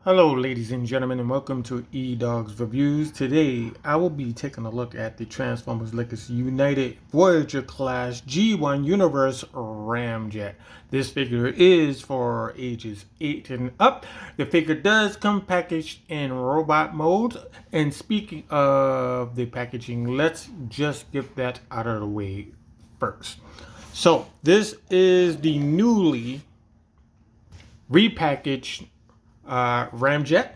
Hello ladies and gentlemen, and welcome to E-Dog's Reviews. Today I will be taking a look at the Transformers Legacy United Voyager class G1 Universe Ramjet. This figure is for ages 8 and up. The figure does come packaged in robot mode, and speaking of the packaging, let's just get that out of the way first. So this is the newly repackaged Ramjet.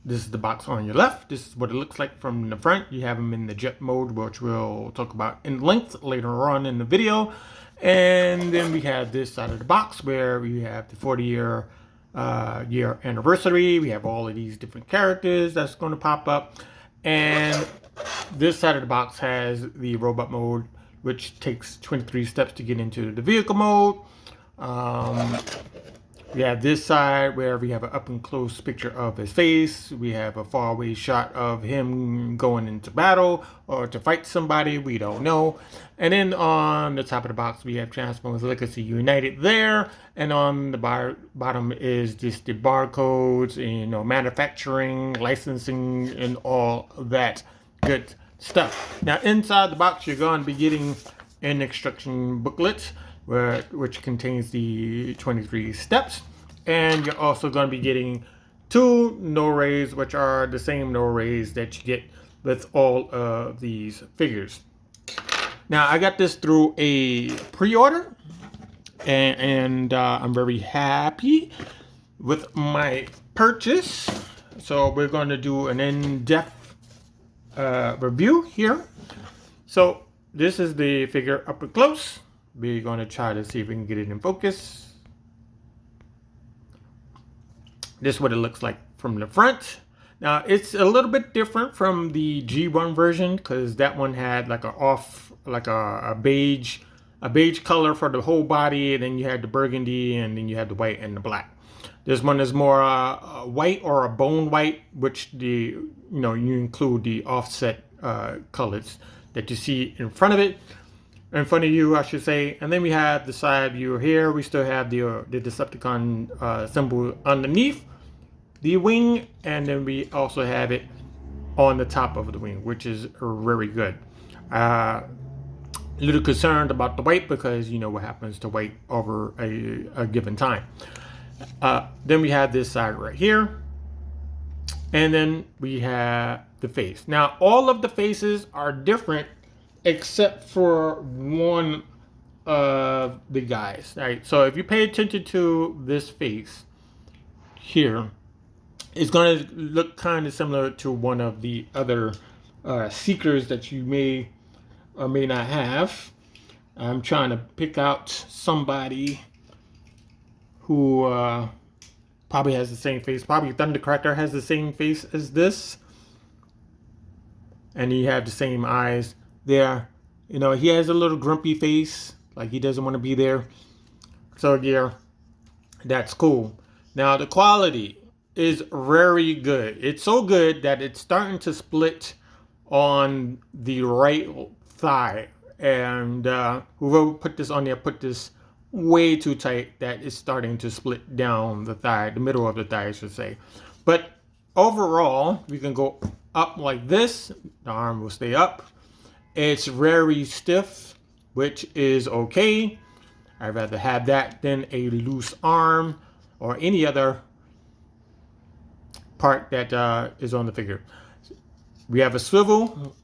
This is the box on your left. This is what it looks like from the front. You have them in the jet mode, which we'll talk about in length later on in the video. And then we have this side of the box where we have the 40-year year anniversary. We have all of these different characters that's going to pop up. And this side of the box has the robot mode, which takes 23 steps to get into the vehicle mode. We have this side where we have an up and close picture of his face. We have a far away shot of him going into battle or to fight somebody, we don't know. And then on the top of the box we have Transformers Legacy United there, and on the bottom is just the barcodes, manufacturing, licensing, and all that good stuff. Now inside the box you're going to be getting an instruction booklet which contains the 23 steps, and you're also going to be getting 2 no-rays, which are the same no-rays that you get with all of these figures. Now I got this through a pre-order, and I'm very happy with my purchase. So we're going to do an in-depth review here. So this is the figure up and close. We're going to try to see if we can get it in focus. This is what it looks like from the front. Now it's a little bit different from the G1 version, because that one had like a beige color for the whole body, and then you had the burgundy, and then you had the white and the black. This one is more white, or a bone white, which you include the offset colors that you see in front of it. In front of you, I should say. And then we have the side view here. We still have the Decepticon symbol underneath the wing, and then we also have it on the top of the wing, which is very good. A little concerned about the white, because you know what happens to white over a given time. Then we have this side right here, and then we have the face. Now all of the faces are different except for one of the guys, right? So if you pay attention to this face here, it's going to look kind of similar to one of the other Seekers that you may or may not have. I'm trying to pick out somebody who probably has the same face. Probably Thundercracker has the same face as this, and he have the same eyes there. He has a little grumpy face, like he doesn't want to be there. So yeah, that's cool. Now the quality is very good. It's so good that it's starting to split on the right thigh, and whoever put this on there put this way too tight that it's starting to split down the thigh, the middle of the thigh I should say. But overall, we can go up like this, the arm will stay up. It's very stiff, which is okay. I'd rather have that than a loose arm or any other part that is on the figure. We have a swivel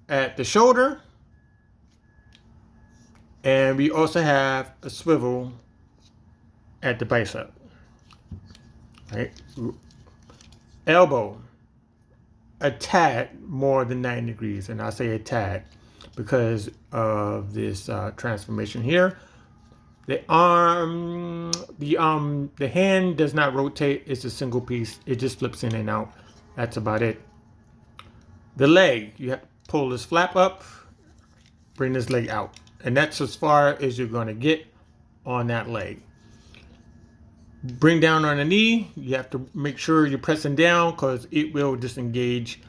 at the shoulder, and we also have a swivel at the bicep. Right? Elbow, a tad more than 90 degrees, and I say a tad because of this transformation here. The arm, the hand does not rotate. It's a single piece. It just flips in and out. That's about it. The leg, you have to pull this flap up, bring this leg out, and that's as far as you're going to get on that leg. Bring down on the knee. You have to make sure you're pressing down, because it will disengage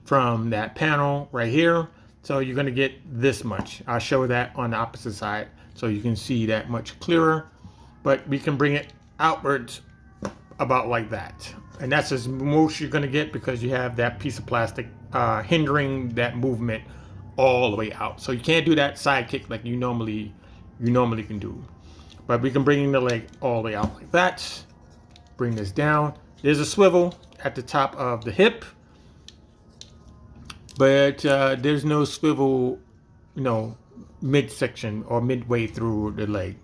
from that panel right here. So you're going to get this much. I'll show that on the opposite side so you can see that much clearer. But we can bring it outwards about like that. And that's as most you're gonna get because you have that piece of plastic hindering that movement all the way out. So you can't do that side kick like you normally can do. But we can bring the leg all the way out like that. Bring this down. There's a swivel at the top of the hip, but there's no swivel, midsection or midway through the leg.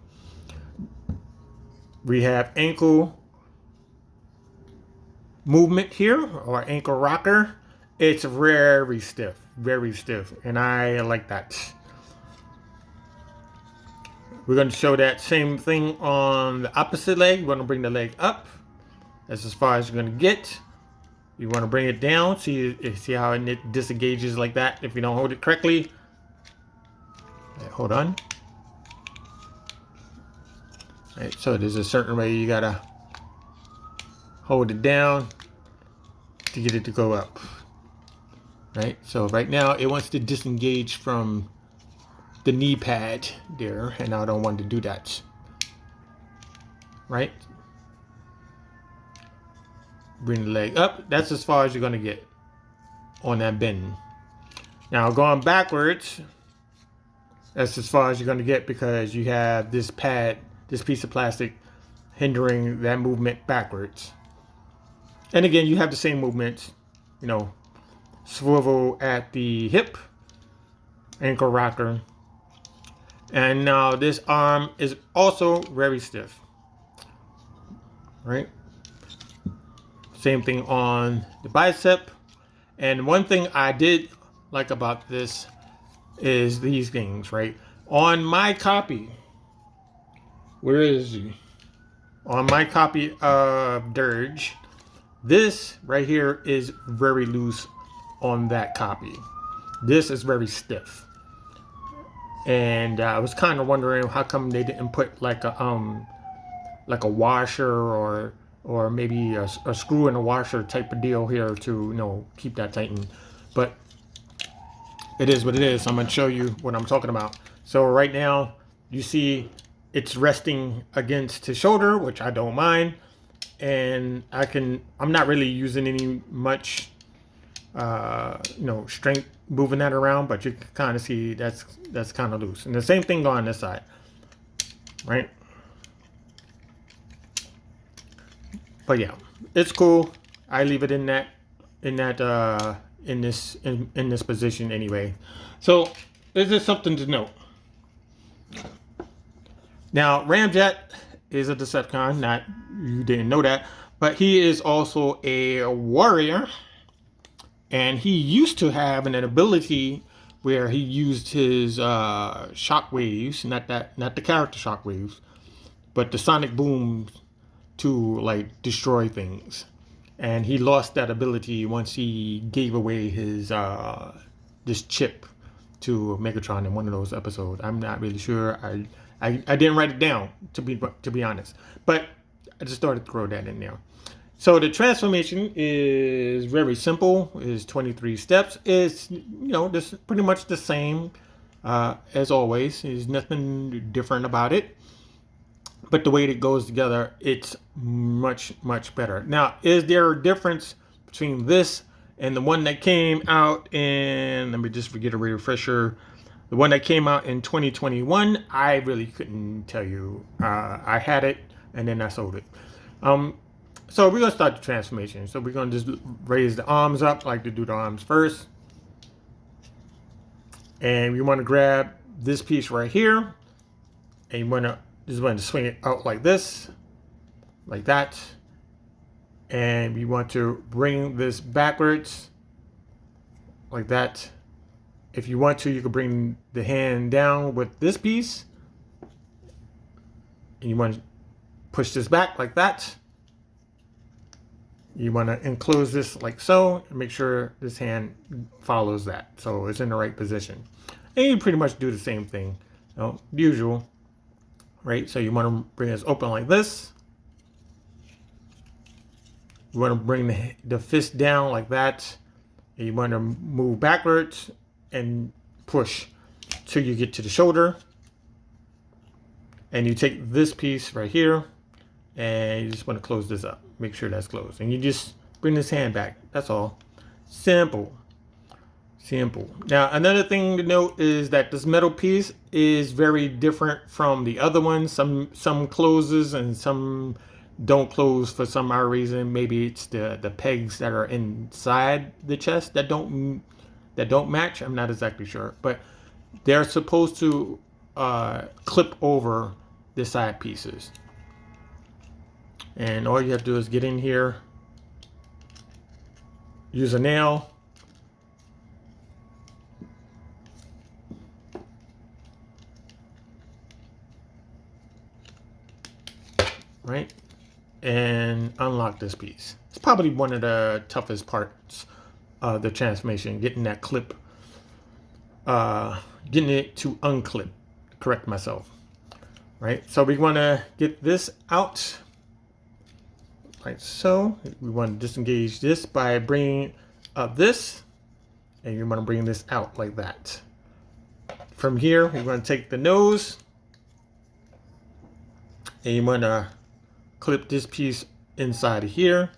We have ankle movement here, or ankle rocker. It's very stiff, and I like that. We're going to show that same thing on the opposite leg. We're going to bring the leg up. That's as far as you're going to get. You want to bring it down. See how it disengages like that if you don't hold it correctly. Hold on. All right, so there's a certain way you got to hold it down to get it to go up. Right? So right now it wants to disengage from the knee pad there, and I don't want to do that. Right? Bring the leg up. That's as far as you're going to get on that bend. Now going backwards, that's as far as you're going to get because you have this pad, this piece of plastic hindering that movement backwards. And again, you have the same movements, swivel at the hip, ankle rocker. And now this arm is also very stiff, right? Same thing on the bicep. And one thing I did like about this is these things, right? On my copy, where is he? On my copy of Dirge, this right here is very loose on that copy. This is very stiff. And I was kind of wondering how come they didn't put like a washer or maybe a screw in a washer type of deal here to keep that tightened. But it is what it is. I'm going to show you what I'm talking about. So right now you see it's resting against his shoulder, which I don't mind, and I'm not really using any much strength moving that around, but you can kind of see that's kind of loose. And the same thing on this side, right? But yeah, it's cool. I leave it in this position anyway. So this is something to note. Now Ramjet is a Decepticon. Not you didn't know that, but he is also a warrior. And he used to have an ability where he used his shock waves, not the character shock waves, but the sonic booms to like destroy things. And he lost that ability once he gave away his this chip to Megatron in one of those episodes. I'm not really sure. I didn't write it down to be honest, but I just started to throw that in there. So the transformation is very simple. It's 23 steps. It's this pretty much the same as always. There's nothing different about it. But the way it goes together, it's much better. Now, is there a difference between this and the one that came out in? Let me just get a refresher. The one that came out in 2021, I really couldn't tell you. I had it and then I sold it. So we're going to start the transformation. So we're going to just raise the arms up, like to do the arms first. And you want to grab this piece right here. And you want to swing it out like this, like that. And you want to bring this backwards, like that. If you want to, you can bring the hand down with this piece. And you want to push this back like that. You want to enclose this like so, and make sure this hand follows that, so it's in the right position. And you pretty much do the same thing, usual, right? So you want to bring this open like this. You want to bring the fist down like that, and you want to move backwards and push till you get to the shoulder. And you take this piece right here, and you just want to close this up. make sure that's closed. And you just bring this hand back. That's all. Simple. Simple. Now, another thing to note is that this metal piece is very different from the other ones. Some closes and some don't close for some odd reason. Maybe it's the pegs that are inside the chest that don't match. I'm not exactly sure, but they're supposed to clip over the side pieces. And all you have to do is get in here, use a nail, right, and unlock this piece. It's probably one of the toughest parts of the transformation, getting that clip, getting it to unclip, correct myself, right? So we want to get this out, like so. We want to disengage this by bringing up this, and you want to bring this out like that. From here, we're going to take the nose, and you want to clip this piece inside of here.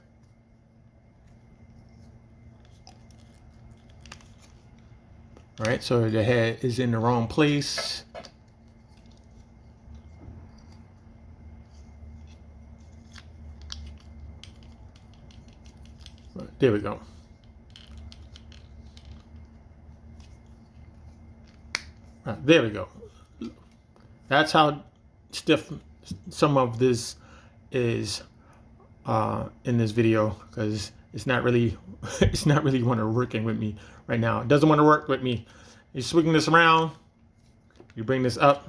All right, so the head is in the wrong place. There we go. There we go. That's how stiff some of this is in this video, because it's not really want to working with me right now. It doesn't want to work with me. You swing this around, you bring this up,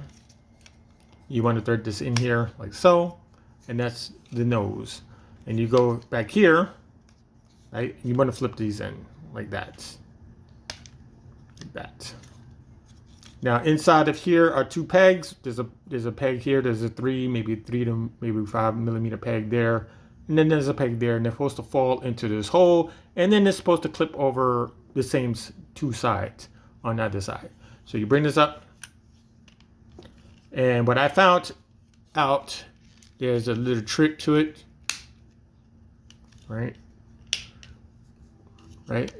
you want to thread this in here like so, and that's the nose. And you go back here, right? You want to flip these in like that. Like that. Now inside of here are two pegs. There's a peg here. There's a maybe 3 to maybe 5 millimeter peg there, and then there's a peg there, and they're supposed to fall into this hole, and then it's supposed to clip over the same two sides on either side. So you bring this up, and what I found out, there's a little trick to it, right? Right?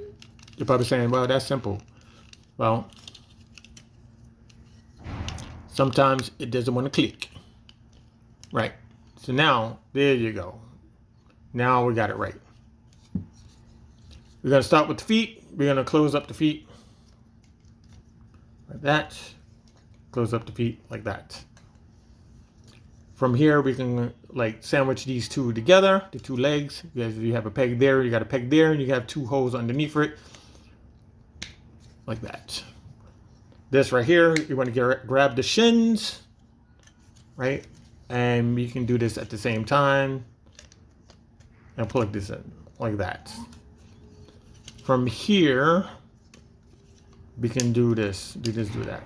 You're probably saying, well, that's simple. Well, sometimes it doesn't want to click. Right. So now, there you go. Now we got it right. We're going to start with the feet. We're going to close up the feet like that. Close up the feet like that. From here, we can like sandwich these two together, the two legs. You have a peg there, you got a peg there, and you have two holes underneath it. Like that. This right here, you want to grab the shins, right? And you can do this at the same time and plug this in like that. From here, we can do this. We just do that,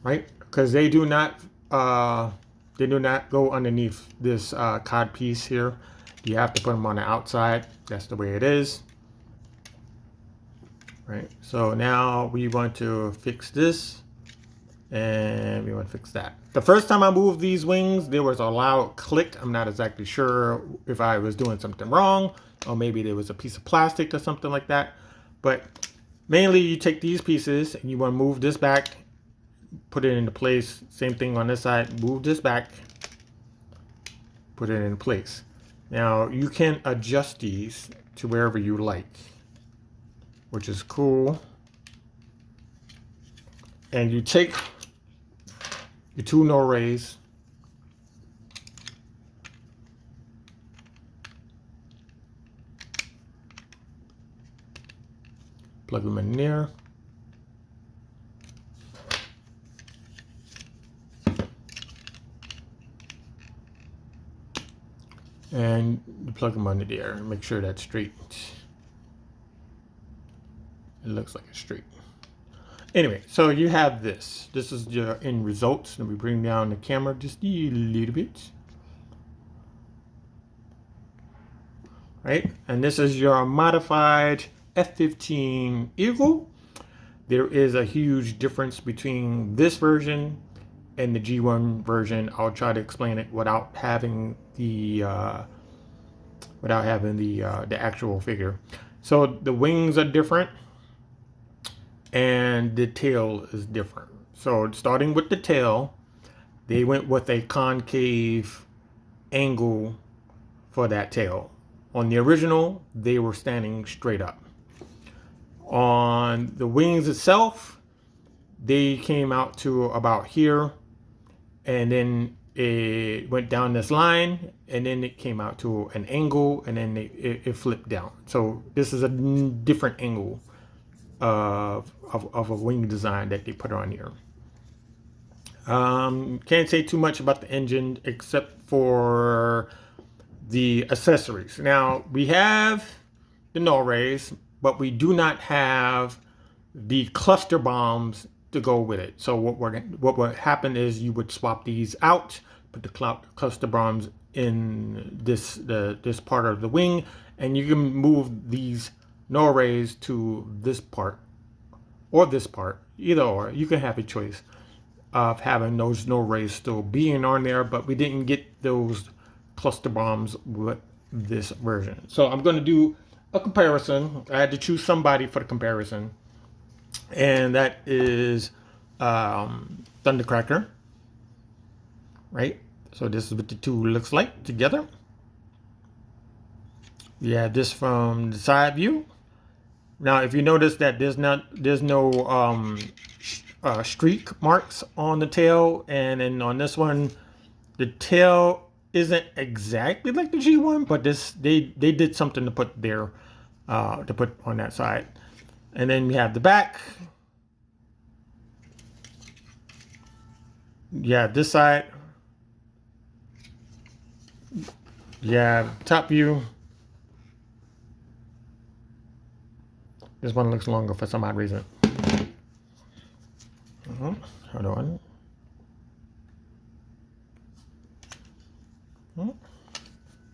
right? Because they do not go underneath this cod piece here. You have to put them on the outside. That's the way it is. Right, so now we want to fix this, and we want to fix that. The first time I moved these wings, there was a loud click. I'm not exactly sure if I was doing something wrong, or maybe there was a piece of plastic or something like that. But mainly you take these pieces and you want to move this back, put it into place. Same thing on this side, move this back, put it in place. Now you can adjust these to wherever you like, which is cool. And you take your two no rays, plug them in there, and you plug them under there and make sure that's straight. It looks like it's straight. Anyway, so you have this. This is your end results. Let me bring down the camera just a little bit. Right? And this is your modified F-15 Eagle. There is a huge difference between this version and the G1 version. I'll try to explain it without having the without having the actual figure. So the wings are different, and the tail is different. So starting with the tail, they went with a concave angle for that tail. On the original, they were standing straight up. On the wings itself, they came out to about here, and then it went down this line, and then it came out to an angle, and then it flipped down. So this is a different angle of a wing design that they put on here. Can't say too much about the engine except for the accessories. Now we have the null rays, but we do not have the cluster bombs to go with it. So what would happen is you would swap these out, put the cluster bombs in this part of the wing, and you can move these null rays to this part or this part, either or. You can have a choice of having those null rays still being on there, but we didn't get those cluster bombs with this version. So I'm going to do a comparison. I had to choose somebody for the comparison, and that is Thundercracker, right? So this is what the two looks like together. We have this from the side view. Now, if you notice that there's no streak marks on the tail, and then on this one, the tail isn't exactly like the G1, but they did something to put there to put on that side. And then we have the back. Yeah, this side. Yeah, top view. This one looks longer for some odd reason. Hold on.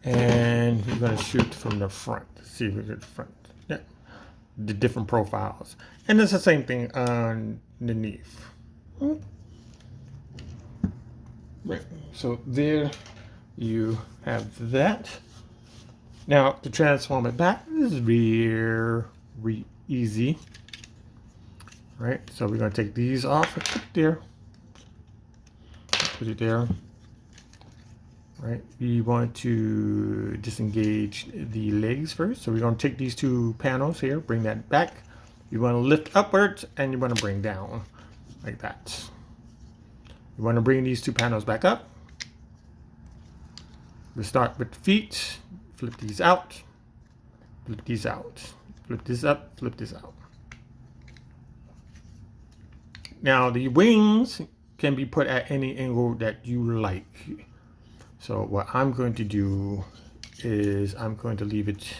And we're going to shoot from the front. See if we get the front. Yeah, the different profiles, and it's the same thing underneath. Right. So there you have that. Now to transform it back is very easy. Right. So we're going to take these off. Put it there. Put it there. Right, we want to disengage the legs first. So we're going to take these two panels here, bring that back. You want to lift upwards, and you want to bring down like that. You want to bring these two panels back up. We start with the feet, flip these out, flip these out, flip this up, flip this out. Now the wings can be put at any angle that you like. So what I'm going to do is I'm going to leave it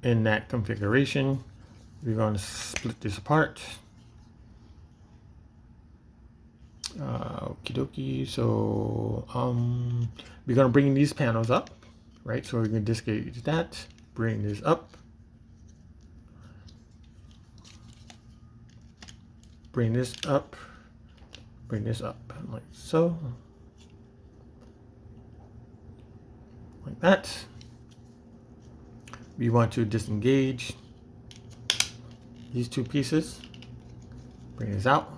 in that configuration. We're going to split this apart. Okie dokie. So we're going to bring these panels up, right? So we're going to disengage that, bring this up, bring this up, bring this up, like so. Like that. We want to disengage these two pieces. Bring this out.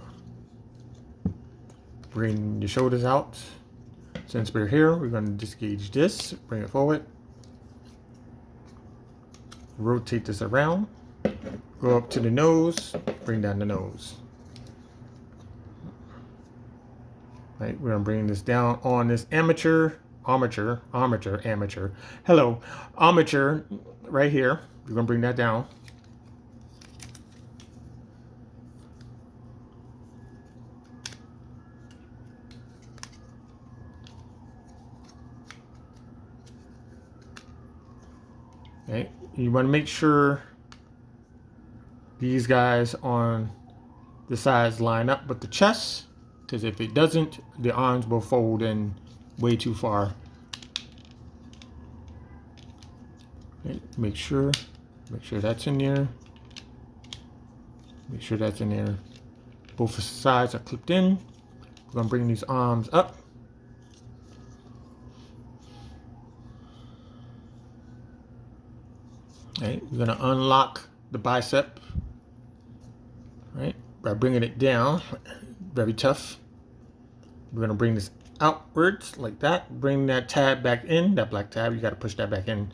Bring the shoulders out. Since we're here, we're going to disengage this. Bring it forward. Rotate this around. Go up to the nose. Bring down the nose. Right, we're going to bring this down on this armature right here. We're gonna bring that down. Okay, you want to make sure these guys on the sides line up with the chest, because if it doesn't, the arms will fold in way too far. Okay, make sure that's in there. Make sure that's in there. Both sides are clipped in. We're gonna bring these arms up. Right, we're gonna unlock the bicep, right, by bringing it down. Very tough. We're gonna bring this outwards like that. Bring that tab back in, that black tab. You gotta push that back in,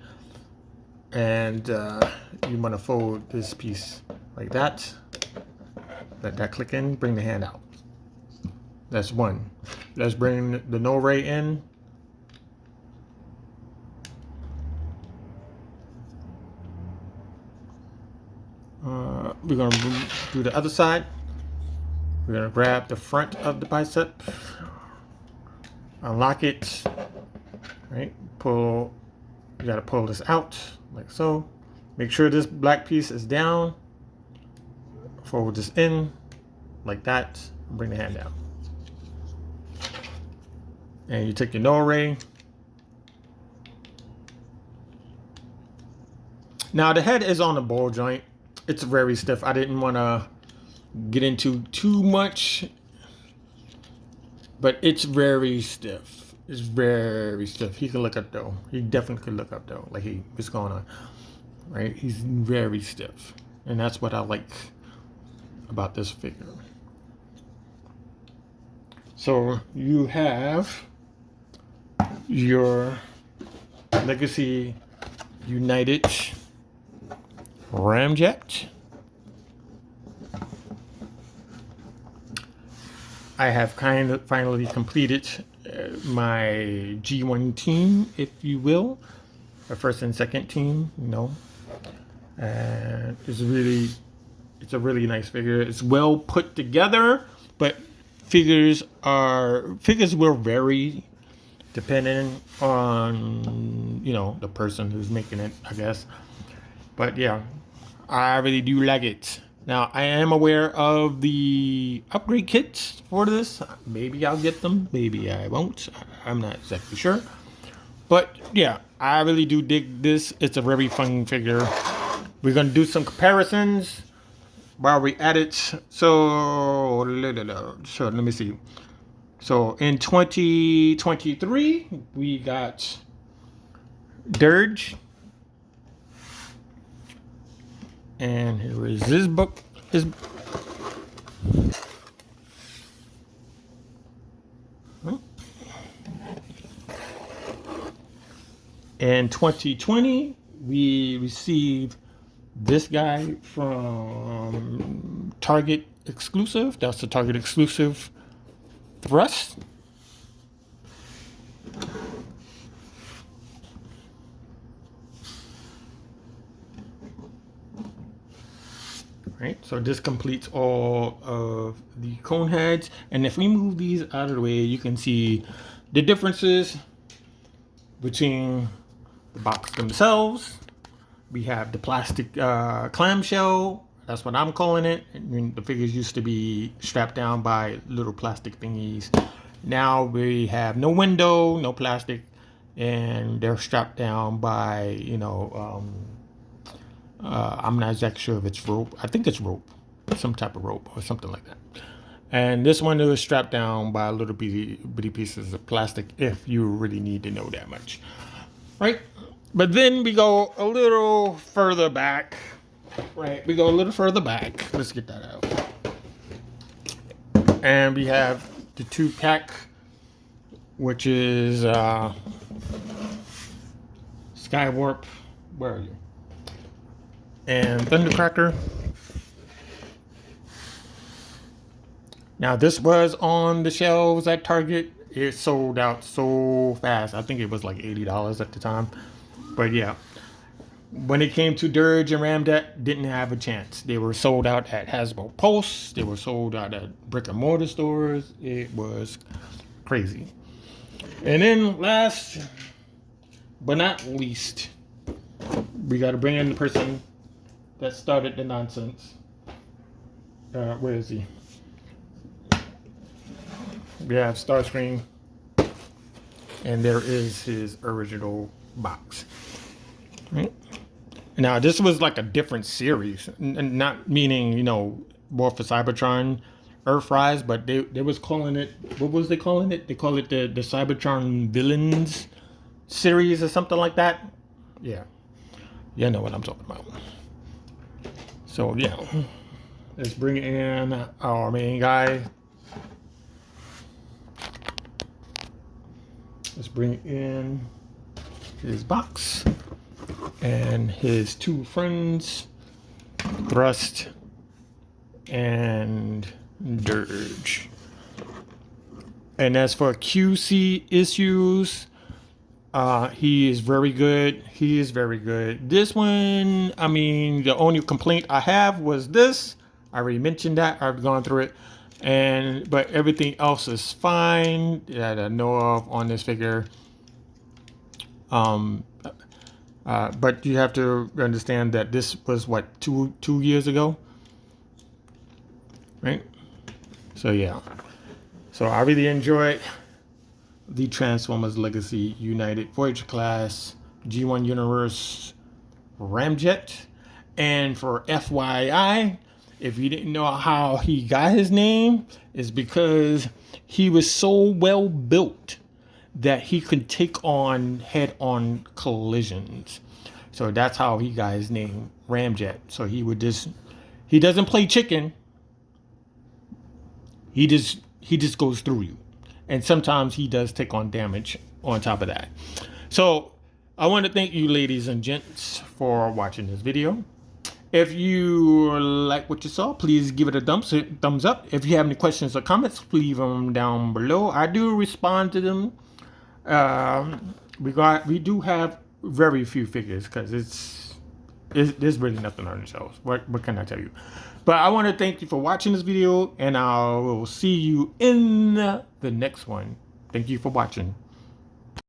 and you wanna fold this piece like that. Let that click in. Bring the hand out. That's one. Let's bring the no ray in. We're going to do the other side. We're going to grab the front of the bicep, unlock it, right? Pull, you got to pull this out like so. Make sure this black piece is down. Fold this in like that. And bring the hand down. And you take your no ray. Now the head is on the ball joint. It's very stiff. I didn't want to get into too much, but it's very stiff. It's very stiff. He can look up though. He definitely could look up though. Like, hey, what's going on? Right? He's very stiff, and that's what I like about this figure. So you have your Legacy United Ramjet. I have finally completed my G1 team, if you will, a first and second team, you know. And it's a really nice figure. It's well put together, but figures will vary depending on, you know, the person who's making it, I guess. But yeah, I really do like it. Now, I am aware of the upgrade kits for this. Maybe I'll get them. Maybe I won't. I'm not exactly sure. But yeah, I really do dig this. It's a very fun figure. We're going to do some comparisons while we're at it. So let me see. So in 2023, we got Dirge. And here is this book. In 2020, we received this guy from Target exclusive. That's the Target exclusive thrust. Right, so this completes all of the cone heads, and if we move these out of the way, you can see the differences between the box themselves. We have the plastic clamshell. That's what I'm calling it. I mean, the figures used to be strapped down by little plastic thingies. Now we have no window, no plastic, and they're strapped down by, you know, I'm not exactly sure if it's rope. I think it's rope, some type of rope or something like that. And this one is strapped down by little bitty pieces of plastic, if you really need to know that much, right? But then we go a little further back, right? We go a little further back. Let's get that out. And we have the 2-pack, which is Skywarp. Where are you? And Thundercracker. Now this was on the shelves at Target. It sold out so fast. I think it was like $80 at the time. But yeah, when it came to Dirge and Ramjet, didn't have a chance. They were sold out at Hasbro Pulse. They were sold out at brick and mortar stores. It was crazy. And then last but not least, we got to bring in the person that started the nonsense. Where is he? We have Starscream, and there is his original box. Right? Now this was like a different series, and not meaning, you know, more for Cybertron, Earthrise, but they was calling it, what was they calling it? They call it the Cybertron Villains series or something like that. Yeah. You know what I'm talking about. So yeah, let's bring in our main guy. Let's bring in his box and his two friends, Thrust and Dirge. And as for QC issues, he is very good. He is very good. This one, I mean, the only complaint I have was this. I already mentioned that. I've gone through it. But everything else is fine that I know of on this figure. But you have to understand that this was what, two years ago, right? So yeah. So I really enjoyed the Transformers Legacy United Voyager class G1 Universe Ramjet. And for FYI, if you didn't know how he got his name, is because he was so well built that he could take on head-on collisions. So that's how he got his name, Ramjet. So he doesn't play chicken. He just goes through you. And sometimes he does take on damage on top of that. So I want to thank you, ladies and gents, for watching this video. If you like what you saw, please give it a thumbs up. If you have any questions or comments, leave them down below. I do respond to them. We do have very few figures because there's really nothing on the shelves. What can I tell you? But I want to thank you for watching this video, and I will see you in the next one. Thank you for watching.